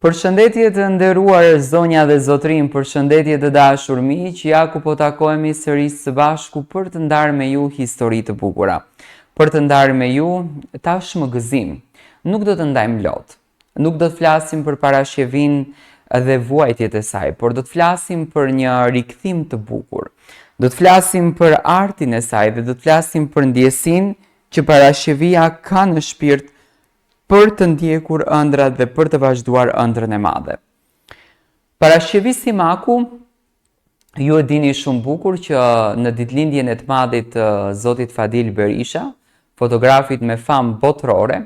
Përshëndetje të nderuar zonja dhe zotrin, përshëndetje të dashur miq, ja ku po takohemi sërish së bashku për të ndarë me ju histori të bukura. Për të ndarë me ju tashmë gëzim. Nuk do të ndajmë lot. Nuk do të flasim për parashjevin dhe vuajtjet e saj, por do të flasim për një rikthim të bukur. Do të flasim për artin e saj dhe do të flasim për ndjesin që parashjevia ka në shpirt për të ndjekur ëndrat dhe për të vazhduar ëndrën e madhe. Parashjevi Simaku, ju e dini shumë bukur që në ditëlindjen e të madhit të Zotit Fadil Berisha, fotografit me famë botërore,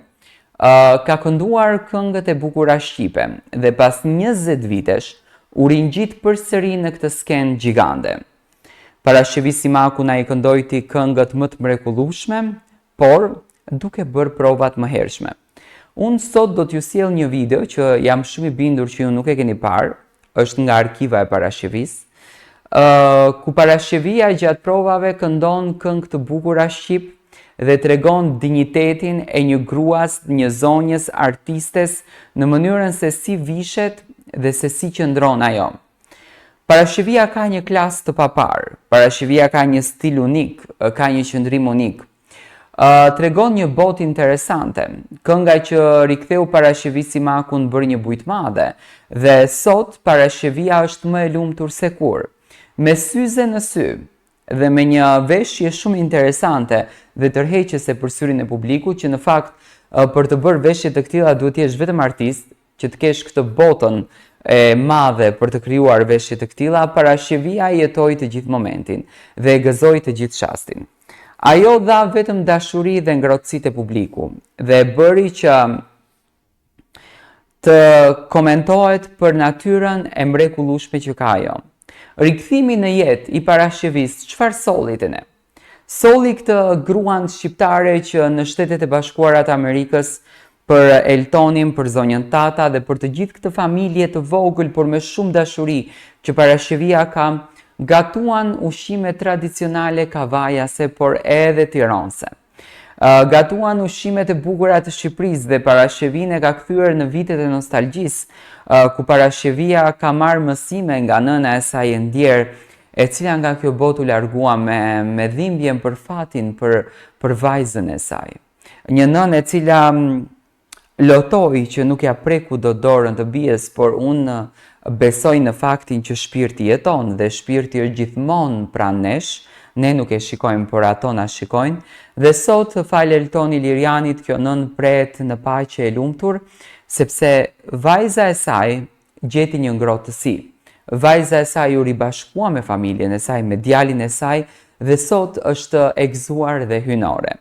ka kënduar këngët e bukura shqipe dhe pas 20 vitesh u ringjit përsëri në këtë skenë gjigande. Parashjevi Simaku na i këndojti këngët më të mrekullueshme, por duke bërë provat më hershme. Unë sot do t'ju sjell një video që jam shumë i bindur që ju nuk e keni parë, është nga arkiva e parashjevis, ku parashjevia gjatë provave këndon këngë të bukura shqip dhe tregon dinjitetin e një gruas, një zonjës, artistes në mënyrën se si vishet dhe se si qëndron ajo. Parashjevia ka një klasë të paparë, parashjevia ka një stil unik, ka një qëndrim unik. Tregon një botë interesante, kënga që riktheu parashjevi Simakun bërë një bujtë madhe dhe sot parashjevia është më e lumtur se kur, me syze në sy dhe me një veshje shumë interesante dhe tërheqëse për syrin e publikut që në fakt për të bërë veshje të këtilla duhet jesh vetëm artist, që të kesh këtë botën e madhe për të krijuar veshje të këtilla. Parashjevia jetoi të gjithë momentin dhe gëzoi të gjithë çastin. Ajo dha vetëm dashuri dhe ngrohtësitë e publiku dhe bëri që të komentohet për natyrën e mrekullueshme që ka ajo. Rikthimi në jetë i parashjevis, çfarë solli te ne? Solli këtë gruan shqiptare që në Shtetet e Bashkuara të Amerikës për Eltonin, për zonjën Tata dhe për të gjithë këtë familje të vogël por me shumë dashuri që parashjevia ka, gatuan ushqime tradicionale kavajase, por edhe tiranëse. Gatuan ushqimet e bukura të Shqipërisë dhe parashjevin e ka kthyer në vitet e nostalgjisë, ku parashjevia ka marrë mësime nga nëna e saj e ndjer, e cila nga kjo botë u largua me dhimbjen për fatin, për vajzën e saj. Një nënë e cila lotoi që nuk ja preku do dorën të bijes, por unë besoj në faktin që shpirti jeton dhe shpirti është gjithmonë pranë nesh, ne nuk e shikojmë, por ato na shikojnë, dhe sot fal Eltoni Lirianit kjo nën pret në paqe e lumtur, sepse vajza e saj gjeti një ngrohtësi. Vajza e saj u ribashkua me familjen e saj, me djalin e saj dhe sot është e gëzuar dhe hynore.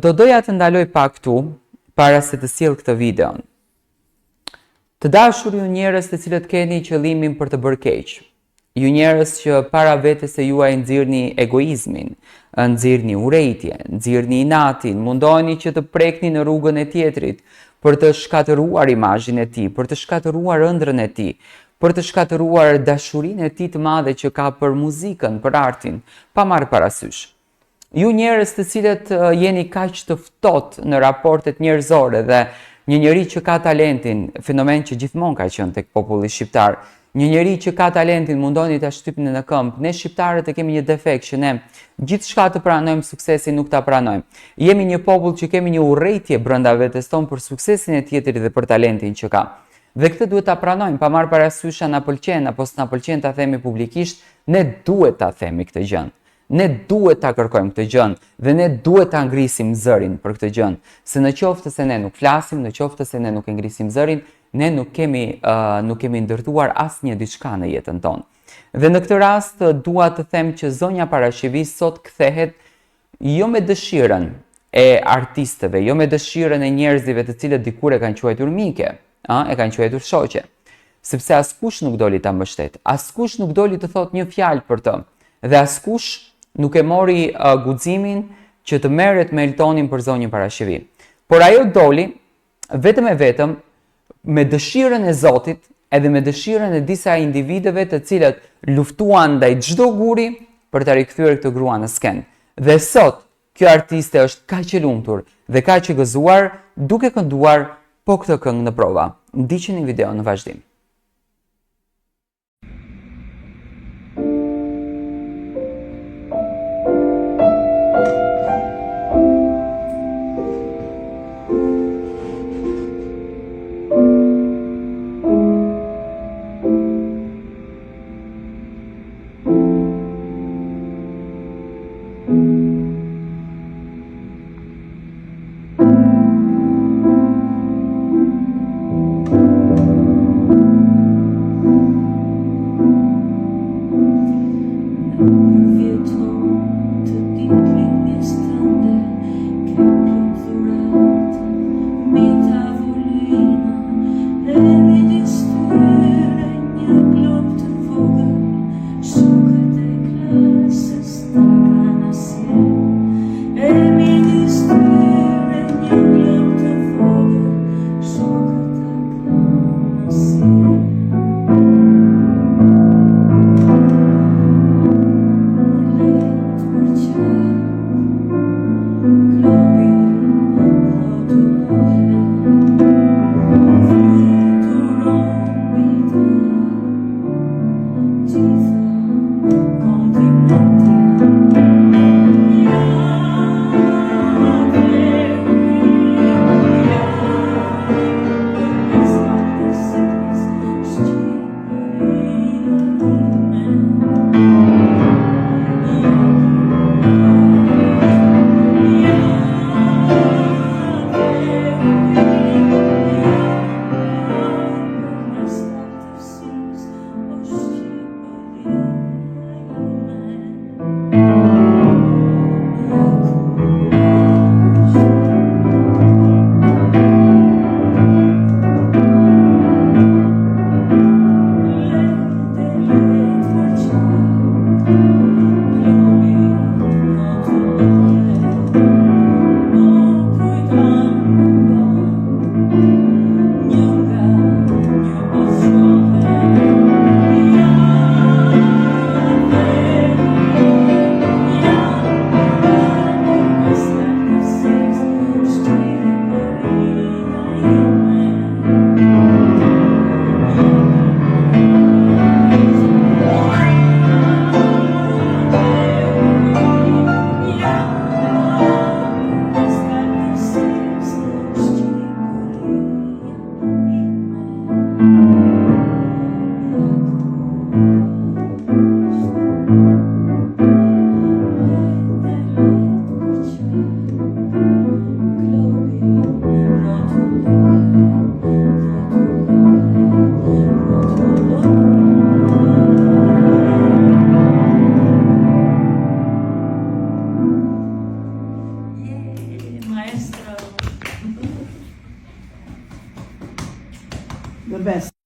Do doja të ndaloj pak këtu para se të sjell këtë videon. Të dashur ju njerëz të cilët keni qëllimin për të bërë keq, ju njerëz që para vetes së juaj nxirrni egoizmin, nxirrni urrejtje, nxirrni inatin, mundoheni që të prekni në rrugën e tjetrit për të shkatëruar imazhin e tij, për të shkatëruar ëndrrën e tij, për të shkatëruar dashurinë e tij të madhe që ka për muzikën, për artin, pa marrë parasysh. Ju njerëz të cilët jeni kaq të ftohtë në raportet njerëzore dhe një njeri që ka talentin, fenomen që gjithmonë ka qenë tek populli shqiptar, një njeri që ka talentin mundoni ta shtypni në këmbë. Ne shqiptarët e kemi një defekt që ne gjithçka të pranojmë, suksesin nuk ta pranojmë. Jemi një popull që kemi një urrejtje brenda vetes tonë për suksesin e tjetrit dhe për talentin që ka. Dhe këtë duhet ta pranojmë, pa marrë parasysh na pëlqen apo s'na pëlqen ta themi publikisht, ne duhet ta themi këtë gjë. Ne duhet ta kërkojmë këtë gjën dhe ne duhet ta ngrisim zërin për këtë gjën, se në qoftë se ne nuk flasim, në qoftë se ne nuk e ngrisim zërin, ne nuk kemi ndërtuar asnjë diçka në jetën tonë. Dhe në këtë rast dua të them që zonja Parashjevi sot kthehet jo me dëshirën e artistëve, jo me dëshirën e njerëzve të cilët dikur e kanë quajtur mike, e kanë quajtur shoqe, sepse askush nuk doli ta mbështet, askush nuk doli të thotë një fjalë për të, dhe askush nuk e mori guximin që të merret me Eltonin për zonjën Parashjevi. Por ajo doli vetëm e vetëm me dëshirën e Zotit edhe me dëshirën e disa individëve të cilët luftuan ndaj çdo guri për ta rikthyer këtë grua në skenë. Dhe sot kjo artiste është kaq e lumtur dhe kaq e gëzuar duke kënduar po këtë këngë në prova. Ndiqeni video në vazhdim. The best.